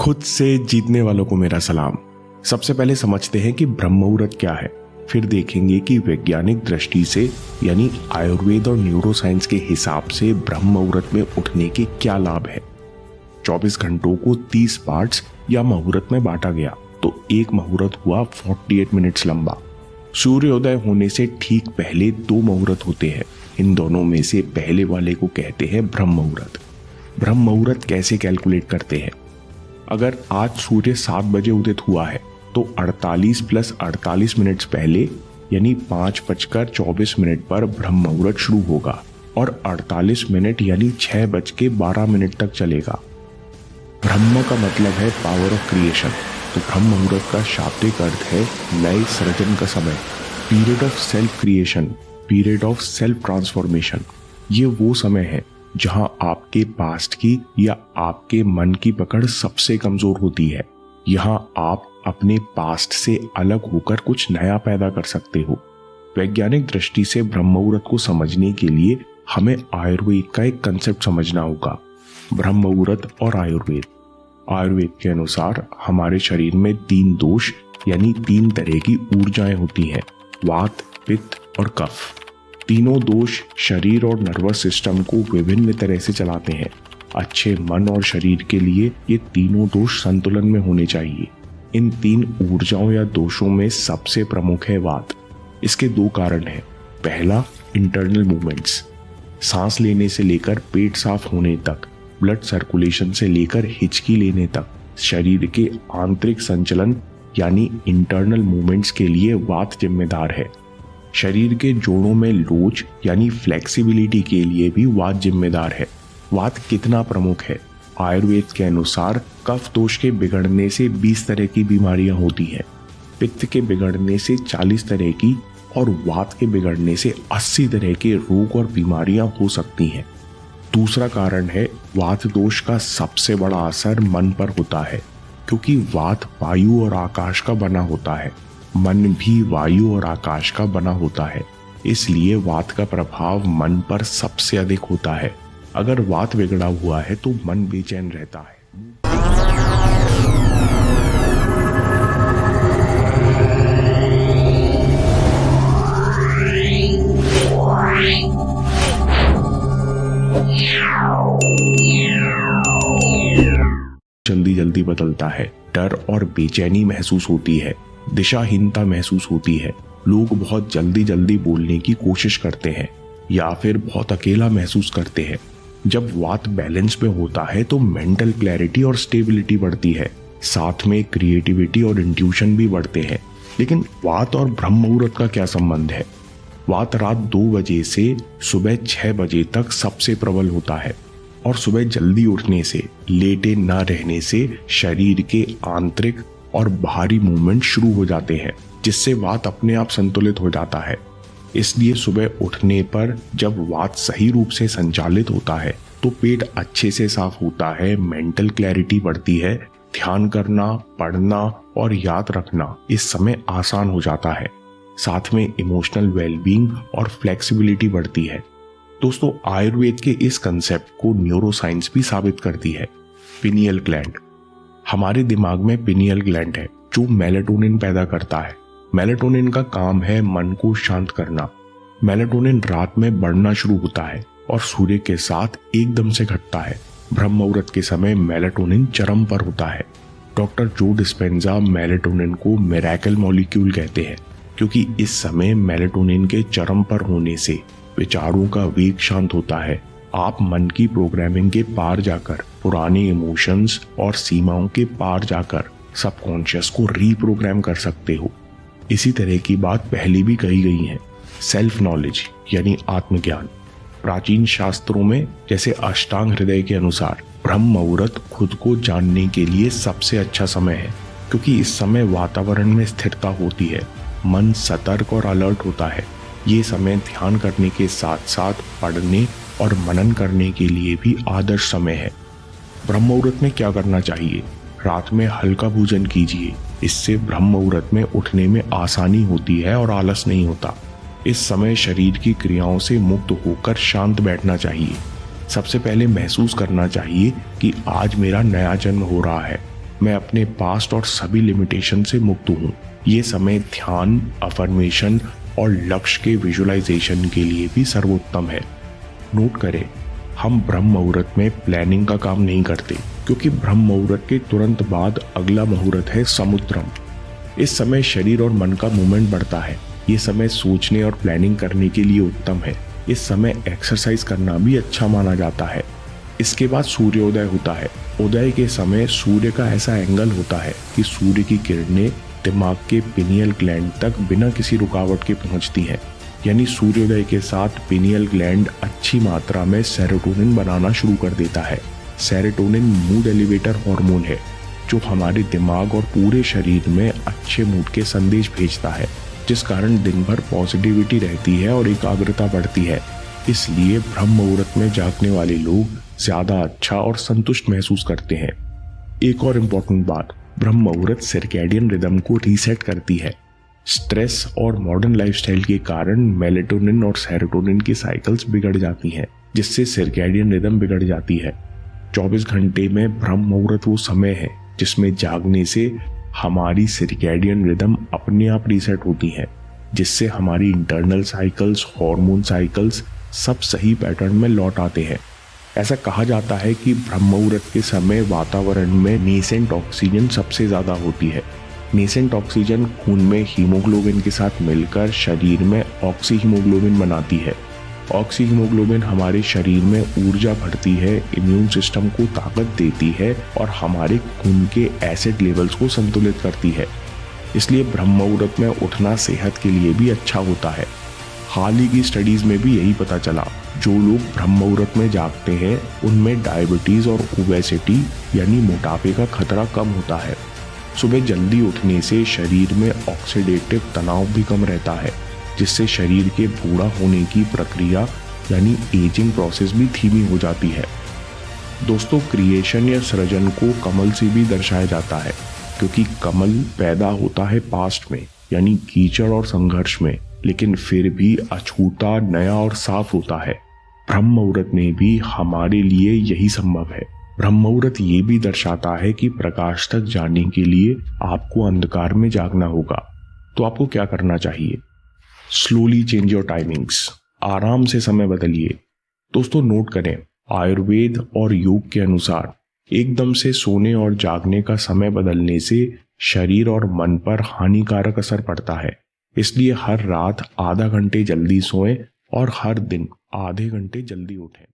खुद से जीतने वालों को मेरा सलाम। सबसे पहले समझते हैं कि ब्रह्म मुहूर्त क्या है, फिर देखेंगे कि वैज्ञानिक दृष्टि से यानी आयुर्वेद और न्यूरोसाइंस के हिसाब से ब्रह्म मुहूर्त में उठने के क्या लाभ है। 24 घंटों को 30 पार्ट्स या मुहूर्त में बांटा गया तो एक मुहूर्त हुआ 48 मिनट्स लंबा। सूर्योदय होने से ठीक पहले 2 मुहूर्त होते हैं। इन दोनों में से पहले वाले को कहते हैं ब्रह्म मुहूर्त। ब्रह्म मुहूर्त कैसे कैलकुलेट करते हैं? अगर आज सूर्य 7 बजे उदित हुआ है तो 48 + 48 मिनट्स पहले यानी 5:24 पर ब्रह्म मुहूर्त शुरू होगा और 48 मिनट यानी 6:12 तक चलेगा। ब्रह्म का मतलब है पावर ऑफ क्रिएशन, तो ब्रह्म मुहूर्त का शाब्दिक अर्थ है नए सृजन का समय, period of self creation, period of self transformation. ये वो समय है जहां आपके पास्ट की या आपके मन की पकड़ सबसे कमजोर होती है। यहां आप अपने पास्ट से अलग होकर कुछ नया पैदा कर सकते हो। वैज्ञानिक दृष्टि से ब्रह्म मुहूर्त को समझने के लिए हमें आयुर्वेद का एक कंसेप्ट समझना होगा। ब्रह्म मुहूर्त और आयुर्वेद। आयुर्वेद के अनुसार हमारे शरीर में 3 दोष यानी 3 तरह की ऊर्जाएं होती हैं, वात, पित्त और कफ। तीनों दोष शरीर और नर्वस सिस्टम को विभिन्न तरह से चलाते हैं। अच्छे मन और शरीर के लिए ये तीनों दोष संतुलन में होने चाहिए। इन 3 ऊर्जाओं या दोषों में सबसे प्रमुख है वात। इसके 2 कारण हैं। पहला, इंटरनल मूवमेंट्स, सांस लेने से लेकर पेट साफ होने तक, ब्लड सर्कुलेशन से लेकर हिचकी लेने तक, शरीर के आंतरिक संचलन यानी इंटरनल मूवमेंट्स के लिए वात जिम्मेदार है। शरीर के जोड़ों में लोच यानी फ्लेक्सिबिलिटी के लिए भी वात जिम्मेदार है। वात कितना प्रमुख है? आयुर्वेद के अनुसार कफ दोष के बिगड़ने से 20 तरह की बीमारियां होती हैं, पित्त के बिगड़ने से 40 तरह की और वात के बिगड़ने से 80 तरह के रोग और बीमारियां हो सकती हैं। दूसरा कारण है वात दोष का सबसे बड़ा असर मन पर होता है, क्योंकि वात वायु और आकाश का बना होता है, मन भी वायु और आकाश का बना होता है। इसलिए वात का प्रभाव मन पर सबसे अधिक होता है। अगर वात बिगड़ा हुआ है तो मन बेचैन रहता है। जल्दी जल्दी बदलता है, डर और बेचैनी महसूस होती है, दिशाहीनता महसूस होती है, लोग बहुत जल्दी जल्दी बोलने की कोशिश करते हैं या फिर बहुत अकेला महसूस करते हैं। जब वात बैलेंस में होता है तो मेंटल क्लैरिटी और स्टेबिलिटी बढ़ती है, साथ में क्रिएटिविटी और इंट्यूशन भी बढ़ते हैं। लेकिन वात और ब्रह्म मुहूर्त का क्या संबंध है? वात रात 2 बजे से सुबह 6 बजे तक सबसे प्रबल होता है और सुबह जल्दी उठने से, लेटे न रहने से शरीर के आंतरिक और बाहरी मूवमेंट शुरू हो जाते हैं, जिससे वात अपने आप संतुलित हो जाता है। इसलिए सुबह उठने पर जब वात सही रूप से संचालित होता है तो पेट अच्छे से साफ होता है, मेंटल क्लैरिटी बढ़ती है, ध्यान करना, पढ़ना और याद रखना इस समय आसान हो जाता है। साथ में इमोशनल वेलबींग और फ्लेक्सिबिलिटी बढ़ती है। दोस्तों, आयुर्वेद के इस कंसेप्ट को न्यूरोसाइंस भी साबित करती है। Pineal gland. हमारे दिमाग में पिनियल ग्लैंड है जो मेलाटोनिन पैदा करता है। मेलाटोनिन का काम है मन को शांत करना। मेलाटोनिन रात में बढ़ना शुरू होता है और सूर्य के साथ एकदम से घटता है। ब्रह्म मुहूर्त के समय मेलाटोनिन चरम पर होता है। डॉक्टर जो डिस्पेंजा मेलाटोनिन को मिरेकल मॉलिक्यूल कहते हैं, क्योंकि इस समय मेलाटोनिन के चरम पर होने से विचारों का वेग शांत होता है। आप मन की प्रोग्रामिंग के पार जाकर, पुराने इमोशंस और सीमाओं के पार जाकर सबकॉन्शियस को रीप्रोग्राम कर सकते हो। इसी तरह की बात पहले भी कही गई है। सेल्फ नॉलेज यानी आत्मज्ञान। प्राचीन शास्त्रों में जैसे अष्टांग हृदय के अनुसार ब्रह्म मुहूर्त खुद को जानने के लिए सबसे अच्छा समय है, क्योंकि इस समय वातावरण में स्थिरता होती है, मन सतर्क और अलर्ट होता है। ये समय ध्यान करने के साथ साथ पढ़ने और मनन करने के लिए भी आदर्श समय है। ब्रह्म मुहूर्त में क्या करना चाहिए? रात में हल्का भोजन कीजिए, इससे ब्रह्म मुहूर्त में उठने में आसानी होती है और आलस नहीं होता। इस समय शरीर की क्रियाओं से मुक्त होकर शांत बैठना चाहिए। सबसे पहले महसूस करना चाहिए कि आज मेरा नया जन्म हो रहा है। मैं अपने पास्ट और सभी लिमिटेशन से मुक्त हूँ। ये समय ध्यान, अफर्मेशन और लक्ष्य के विजुअलाइजेशन के लिए भी सर्वोत्तम है। नोट करें, हम ब्रह्म मुहूर्त में प्लानिंग का काम नहीं करते, क्योंकि ब्रह्म मुहूर्त के तुरंत बाद अगला मुहूर्त है समुद्रम। इस समय शरीर और मन का मूवमेंट बढ़ता है। ये समय सोचने और प्लानिंग करने के लिए उत्तम है। इस समय एक्सरसाइज करना भी अच्छा माना जाता है। इसके बाद सूर्योदय होता है। उदय के समय सूर्य का ऐसा एंगल होता है कि सूर्य की किरणें दिमाग के पिनियल ग्लैंड तक बिना किसी रुकावट के पहुंचती हैं। यानी सूर्योदय के साथ पिनियल ग्लैंड अच्छी मात्रा में सेरोटोनिन बनाना शुरू कर देता है। सेरोटोनिन मूड एलिवेटर हार्मोन है जो हमारे दिमाग और पूरे शरीर में अच्छे मूड के संदेश भेजता है, जिस कारण दिन भर पॉजिटिविटी रहती है और एकाग्रता बढ़ती है। इसलिए ब्रह्म मुहूर्त में जागने वाले लोग ज्यादा अच्छा और संतुष्ट महसूस करते हैं। एक और इम्पोर्टेंट बात, ब्रह्म मुहूर्त सर्कैडियन रिदम को रीसेट करती है। स्ट्रेस और मॉडर्न लाइफस्टाइल के कारण मेलेटोनिन और सेरोटोनिन की साइकिल्स बिगड़ जाती हैं, जिससे सर्कैडियन रिदम बिगड़ जाती है। 24 घंटे में ब्रह्म मुहूर्त वो समय है जिसमें जागने से हमारी सर्कैडियन रिदम अपने आप रीसेट होती है, जिससे हमारी इंटरनल साइकिल्स, हार्मोन साइकिल्स सब सही पैटर्न में लौट आते हैं। ऐसा कहा जाता है कि ब्रह्म मुहूर्त के समय वातावरण में नेसेंट ऑक्सीजन सबसे ज्यादा होती है। नेसेंट ऑक्सीजन खून में हीमोग्लोबिन के साथ मिलकर शरीर में ऑक्सी हीमोग्लोबिन बनाती है। ऑक्सी हीमोग्लोबिन हमारे शरीर में ऊर्जा भरती है, इम्यून सिस्टम को ताकत देती है और हमारे खून के एसिड लेवल्स को संतुलित करती है। इसलिए ब्रह्म मुहूर्त में उठना सेहत के लिए भी अच्छा होता है। हाल ही की स्टडीज में भी यही पता चला, जो लोग ब्रह्म मुहूर्त में जागते हैं उनमें डायबिटीज और ओबेसिटी यानी मोटापे का खतरा कम होता है। सुबह जल्दी उठने से शरीर में ऑक्सीडेटिव तनाव भी कम रहता है, जिससे शरीर के बूढ़ा होने की प्रक्रिया यानी एजिंग प्रोसेस भी धीमी हो जाती है। दोस्तों, क्रिएशन या सृजन को कमल से भी दर्शाया जाता है, क्योंकि कमल पैदा होता है पास्ट में यानी कीचड़ और संघर्ष में, लेकिन फिर भी अछूता, नया और साफ होता है। ब्रह्म मुहूर्त में भी हमारे लिए यही संभव है। ब्रह्म मुहूर्त ये भी दर्शाता है कि प्रकाश तक जाने के लिए आपको अंधकार में जागना होगा। तो आपको क्या करना चाहिए? स्लोली चेंज योर टाइमिंग्स, आराम से समय बदलिए। दोस्तों, नोट करें, आयुर्वेद और योग के अनुसार एकदम से सोने और जागने का समय बदलने से शरीर और मन पर हानिकारक असर पड़ता है। इसलिए हर रात आधा घंटे जल्दी सोएं और हर दिन आधे घंटे जल्दी उठें।